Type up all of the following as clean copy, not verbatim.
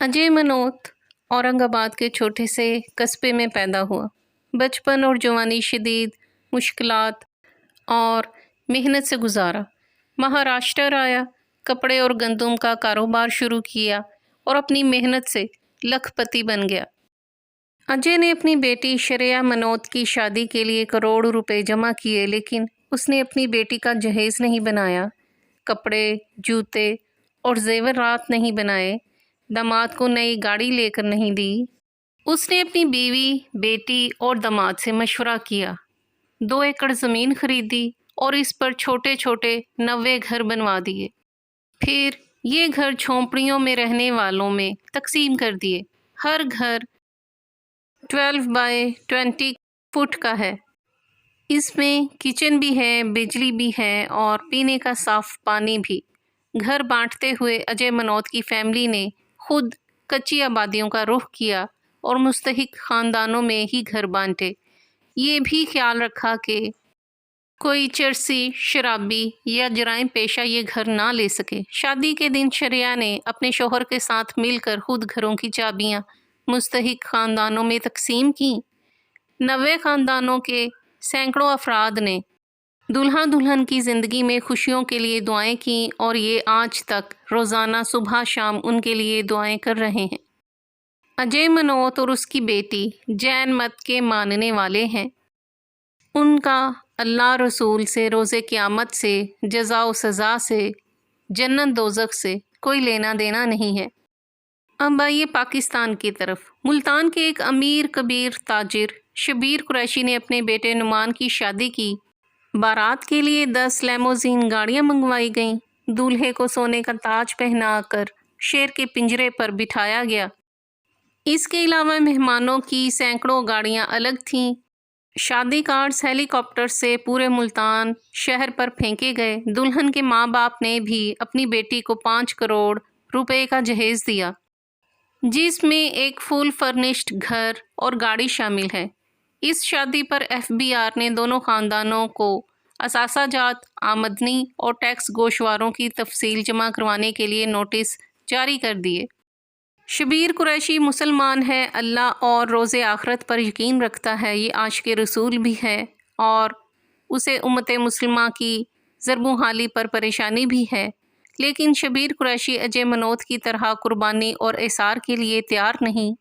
अजय मनोत औरंगाबाद के छोटे से कस्बे में पैदा हुआ। बचपन और जवानी शदीद मुश्किलात और मेहनत से गुजारा। महाराष्ट्र आया, कपड़े और गंदम का कारोबार शुरू किया और अपनी मेहनत से लखपति बन गया। अजय ने अपनी बेटी श्रेया मनोत की शादी के लिए करोड़ों रुपए जमा किए, लेकिन उसने अपनी बेटी का जहेज नहीं बनाया, कपड़े, जूते और जेवरात नहीं बनाए, दामाद को नई गाड़ी लेकर नहीं दी। उसने अपनी बीवी, बेटी और दामाद से मशवरा किया, 2 एकड़ ज़मीन खरीदी और इस पर छोटे छोटे 90 घर बनवा दिए। फिर ये घर झोंपड़ियों में रहने वालों में तकसीम कर दिए। हर घर 12 बाय 20 फुट का है। इसमें किचन भी है, बिजली भी है और पीने का साफ पानी भी। घर बांटते हुए अजय मनोत की फैमिली ने खुद कच्ची आबादियों का रुख किया और मुस्तहिक ख़ानदानों में ही घर बांटे। ये भी ख्याल रखा कि कोई चरसी, शराबी या जराइम पेशा ये घर ना ले सके। शादी के दिन श्रेया ने अपने शौहर के साथ मिलकर खुद घरों की चाबियां मुस्तहिक ख़ानदानों में तकसीम की। 90 ख़ानदानों के सैकड़ों अफराद ने दुल्हा दुल्हन की ज़िंदगी में खुशियों के लिए दुआएं की और ये आज तक रोज़ाना सुबह शाम उनके लिए दुआएं कर रहे हैं। अजय मनोत और उसकी बेटी जैन मत के मानने वाले हैं। उनका अल्लाह रसूल से, रोज़े क़यामत से, जज़ा व सज़ा से, जन्नत दोज़ख से कोई लेना देना नहीं है। अब आइए पाकिस्तान की तरफ। मुल्तान के एक अमीर कबीर ताजिर शबीर कुरैशी ने अपने बेटे नुमान की शादी की। बारात के लिए 10 लैमोजीन गाड़ियां मंगवाई गईं। दूल्हे को सोने का ताज पहनाकर शेर के पिंजरे पर बिठाया गया। इसके अलावा मेहमानों की सैकड़ों गाड़ियां अलग थीं। शादी कार्ड्स हेलीकॉप्टर से पूरे मुल्तान शहर पर फेंके गए। दुल्हन के माँ बाप ने भी अपनी बेटी को 5 करोड़ रुपए का जहेज दिया, जिसमें एक फुल फर्निश्ड घर और गाड़ी शामिल है। इस शादी पर FBR ने दोनों ख़ानदानों को असासाजात, आमदनी और टैक्स गोशवारों की तफसील जमा करवाने के लिए नोटिस जारी कर दिए। शबीर कुरैशी मुसलमान है, अल्लाह और रोज़े आखरत पर यकीन रखता है, ये आशिक़ रसूल भी है और उसे उम्मत मुसलमा की ज़रबुहाली पर परेशानी भी है। लेकिन शबीर कुरैशी अजय मनोत की तरह कुर्बानी और एसार के लिए तैयार नहीं।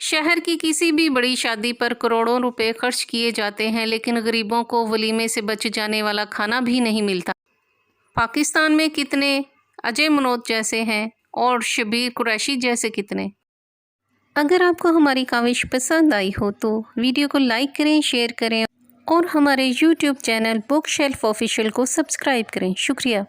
शहर की किसी भी बड़ी शादी पर करोड़ों रुपए खर्च किए जाते हैं, लेकिन गरीबों को वलीमे से बच जाने वाला खाना भी नहीं मिलता। पाकिस्तान में कितने अजय मनोत जैसे हैं और शबीर कुरैशी जैसे कितने। अगर आपको हमारी काविश पसंद आई हो तो वीडियो को लाइक करें, शेयर करें और हमारे YouTube channel book shelf official को सब्सक्राइब करें। शुक्रिया।